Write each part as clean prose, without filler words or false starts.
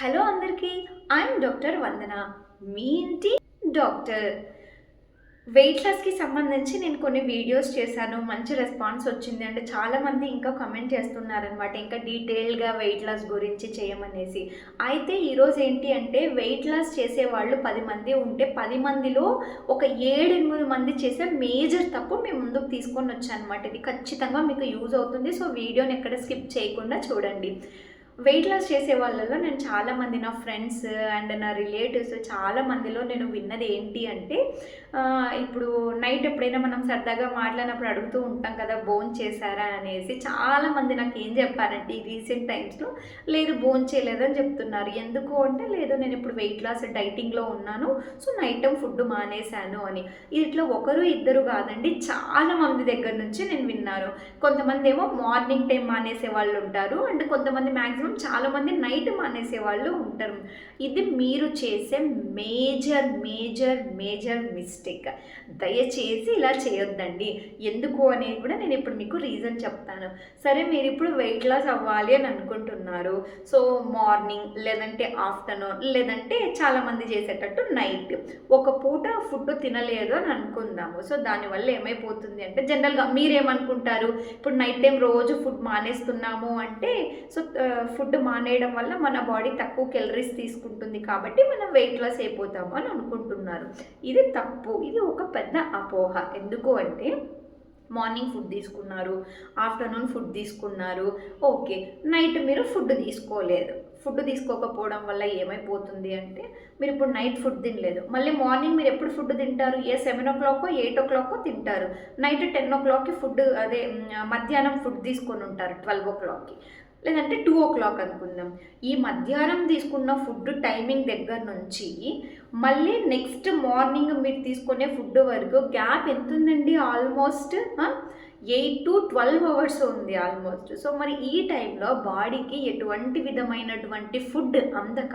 Hello అందరికీ, I'm doctor వందన, మీ ఇంటి doctor. Wait లాస్కి సంబంధించి నేను కొన్ని వీడియోస్ చేశాను, మంచి రెస్పాన్స్ వచ్చింది. అంటే చాలామంది ఇంకా కమెంట్ చేస్తున్నారనమాట, ఇంకా డీటెయిల్గా వెయిట్ లాస్ గురించి చేయమనేసి. అయితే ఈరోజు ఏంటి అంటే, వెయిట్ లాస్ చేసేవాళ్ళు 10 మంది ఉంటే 10 మందిలో ఒక 7-8 మంది చేసే మేజర్ తప్పు మేము ముందుకు తీసుకొని వచ్చాను అనమాట. ఇది ఖచ్చితంగా మీకు యూజ్ అవుతుంది. సో వీడియోని ఎక్కడ స్కిప్ చేయకుండా చూడండి. వెయిట్ లాస్ చేసే వాళ్ళలో నేను చాలామంది, నా ఫ్రెండ్స్ అండ్ నా రిలేటివ్స్ చాలా మందిలో నేను విన్నది ఏంటి అంటే, ఇప్పుడు నైట్ ఎప్పుడైనా మనం సరదాగా మాట్లాడినప్పుడు అడుగుతూ ఉంటాం కదా, భోజనం చేశారా అనేసి. చాలామంది నాకు ఏం చెప్పారంటే ఈ రీసెంట్ టైమ్స్లో, లేదు భోజనం చేయలేదని చెప్తున్నారు. ఎందుకు అంటే, లేదు నేను ఇప్పుడు వెయిట్ లాస్ డైటింగ్లో ఉన్నాను, సో నైట్ టైం ఫుడ్ మానేశాను అని. ఇట్లా ఒకరు ఇద్దరు కాదండి, చాలా మంది దగ్గర నుంచి నేను విన్నాను. కొంతమంది ఏమో మార్నింగ్ టైం మానేసే వాళ్ళు ఉంటారు, అండ్ కొంతమంది మ్యాక్సిమం చాలామంది నైట్ మానేసే వాళ్ళు ఉంటారు. ఇది మీరు చేసే మేజర్ మేజర్ మేజర్ మిస్టేక్. దయచేసి ఇలా చేయొద్దండి. ఎందుకు అనేది కూడా నేను ఇప్పుడు మీకు రీజన్ చెప్తాను. సరే, మీరు ఇప్పుడు వెయిట్ లాస్ అవ్వాలి అని అనుకుంటున్నారు. సో మార్నింగ్ లేదంటే ఆఫ్టర్నూన్ లేదంటే చాలామంది చేసేటట్టు నైట్ ఒక పూట ఫుడ్ తినలేదు అని అనుకుందాము. సో దానివల్ల ఏమైపోతుంది అంటే, జనరల్గా మీరేమనుకుంటారు, ఇప్పుడు నైట్ టైం రోజు ఫుడ్ మానేస్తున్నాము అంటే, సో ఫుడ్ మానేయడం వల్ల మన బాడీ తక్కువ క్యాలరీస్ తీసుకుంటుంది కాబట్టి మనం వెయిట్ లాస్ అయిపోతాము అని అనుకుంటున్నారు. ఇది తప్పు. ఇది ఒక పెద్ద అపోహ. ఎందుకు అంటే, మార్నింగ్ ఫుడ్ తీసుకున్నారు, ఆఫ్టర్నూన్ ఫుడ్ తీసుకున్నారు, ఓకే, నైట్ మీరు ఫుడ్ తీసుకోలేదు. ఫుడ్ తీసుకోకపోవడం వల్ల ఏమైపోతుంది అంటే, మీరు ఇప్పుడు నైట్ ఫుడ్ తినలేదు, మళ్ళీ మార్నింగ్ మీరు ఎప్పుడు ఫుడ్ తింటారు? 7 o'clock 8 o'clock తింటారు. నైట్ 10 o'clock ఫుడ్, అదే మధ్యాహ్నం ఫుడ్ తీసుకొని ఉంటారు 12 o'clock, లేదంటే 2 o'clock అనుకుందాం. ఈ మధ్యాహ్నం తీసుకున్న ఫుడ్ టైమింగ్ దగ్గర నుంచి మళ్ళీ నెక్స్ట్ మార్నింగ్ మీరు తీసుకునే ఫుడ్ వరకు గ్యాప్ ఎంత ఉందండి? ఆల్మోస్ట్ 8 to 12 hours ఉంది ఆల్మోస్ట్. సో మరి ఈ టైంలో బాడీకి ఎటువంటి విధమైనటువంటి ఫుడ్ అందక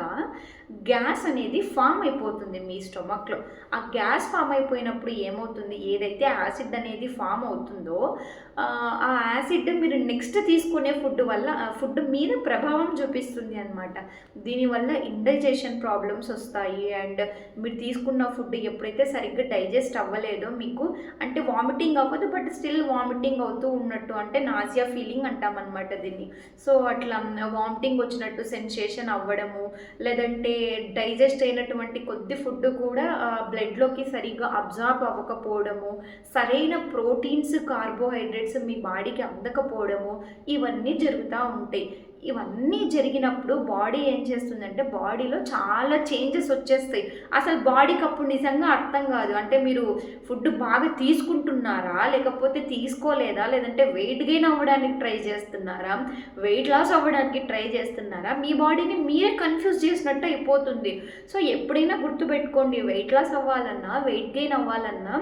గ్యాస్ అనేది ఫామ్ అయిపోతుంది మీ స్టొమక్లో. ఆ గ్యాస్ ఫామ్ అయిపోయినప్పుడు ఏమవుతుంది, ఏదైతే యాసిడ్ అనేది ఫామ్ అవుతుందో ఆ యాసిడ్ మీరు నెక్స్ట్ తీసుకునే ఫుడ్ వల్ల ఫుడ్ మీద ప్రభావం చూపిస్తుంది అనమాట. దీనివల్ల ఇండైజెషన్ ప్రాబ్లమ్స్ వస్తాయి. అండ్ మీరు తీసుకున్న ఫుడ్ ఎప్పుడైతే సరిగ్గా డైజెస్ట్ అవ్వలేదో, మీకు అంటే వామిటింగ్ అవ్వదు, బట్ స్టిల్ వామిటింగ్ అవుతూ ఉన్నట్టు, అంటే నాజియా ఫీలింగ్ అంటాం అనమాట దీన్ని. సో అట్లా వామిటింగ్ వచ్చినట్టు సెన్సేషన్ అవ్వడము, లేదంటే డైజెస్ట్ అయినటువంటి కొద్ది ఫుడ్ కూడా బ్లడ్లోకి సరిగ్గా అబ్జార్బ్ అవ్వకపోవడము, సరైన ప్రోటీన్స్ కార్బోహైడ్రేట్స్ మీ బాడీకి అందకపోవడము, ఇవన్నీ జరుగుతూ ఉంటాయి. ఇవన్నీ జరిగినప్పుడు బాడీ ఏం చేస్తుందంటే, బాడీలో చాలా చేంజెస్ వచ్చేస్తాయి. అసలు బాడీకి అప్పుడు నిజంగా అర్థం కాదు, అంటే మీరు ఫుడ్ బాగా తీసుకుంటున్నారా, లేకపోతే తీసుకోలేదా, లేదంటే వెయిట్ గెయిన్ అవ్వడానికి ట్రై చేస్తున్నారా, వెయిట్ లాస్ అవ్వడానికి ట్రై చేస్తున్నారా, మీ బాడీని మీరే కన్ఫ్యూజ్ చేసినట్టు అయిపోతుంది. సో ఎప్పుడైనా గుర్తుపెట్టుకోండి, వెయిట్ లాస్ అవ్వాలన్నా వెయిట్ గెయిన్ అవ్వాలన్నా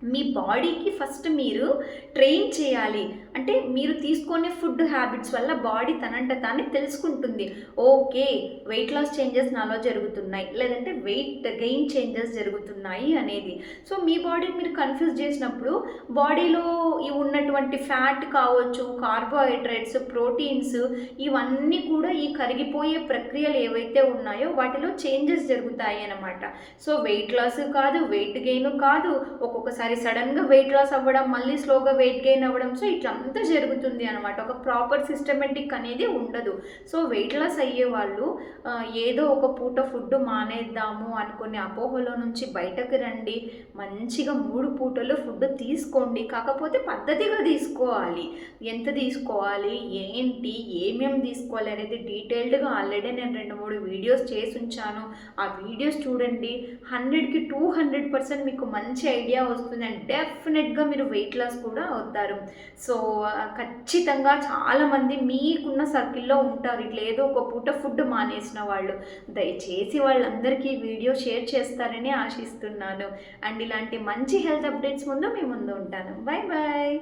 మీ బాడీకి ఫస్ట్ మీరు ట్రైన్ చేయాలి. అంటే మీరు తీసుకునే ఫుడ్ హ్యాబిట్స్ వల్ల బాడీ తనంట తానే తెలుసుకుంటుంది, ఓకే వెయిట్ లాస్ చేంజెస్ నాలో జరుగుతున్నాయి, లేదంటే వెయిట్ గెయిన్ చేంజెస్ జరుగుతున్నాయి అనేది. సో మీ బాడీని మీరు కన్ఫ్యూజ్ చేసినప్పుడు బాడీలో ఉన్నటువంటి ఫ్యాట్ కావచ్చు, కార్బోహైడ్రేట్స్, ప్రోటీన్స్, ఇవన్నీ కూడా ఈ కరిగిపోయే ప్రక్రియలు ఏవైతే ఉన్నాయో వాటిలో చేంజెస్ జరుగుతాయి అన్నమాట. సో వెయిట్ లాస్ కాదు, వెయిట్ గెయిన్ కాదు, ఒక్కొక్కసారి సడన్గా వెయిట్ లాస్ అవ్వడం, మళ్ళీ స్లోగా వెయిట్ గెయిన్ అవ్వడం. సో ఇట్లా అంతా జరుగుతుంది అనమాట. ఒక ప్రాపర్ సిస్టమేటిక్ అనేది ఉండదు. సో వెయిట్ లాస్ అయ్యే వాళ్ళు ఏదో ఒక పూట ఫుడ్ మానేద్దాము అనుకునే అపోహలో నుంచి బయటకు రండి. మంచిగా 3 పూటలు ఫుడ్ తీసుకోండి, కాకపోతే పద్ధతిగా తీసుకోవాలి. ఎంత తీసుకోవాలి, ఏంటి, ఏమేమి తీసుకోవాలి అనేది డీటెయిల్డ్గా ఆల్రెడీ నేను 2-3 వీడియోస్ చేసి ఉంచాను. ఆ వీడియోస్ చూడండి. 100కి 200% మీకు మంచి ఐడియా వస్తుంది, అండ్ డెఫినెట్గా మీరు వెయిట్ లాస్ కూడా అవుతారు. సో ఖచ్చితంగా చాలామంది మీకున్న సర్కిల్లో ఉంటారు ఇట్లా ఏదో ఒక పూట ఫుడ్ మానేసిన వాళ్ళు. దయచేసి వాళ్ళందరికీ వీడియో షేర్ చేస్తారని ఆశిస్తున్నాను. అండ్ ఇలాంటి మంచి హెల్త్ అప్డేట్స్ ముందు మీ ముందు ఉంటాను. Bye bye.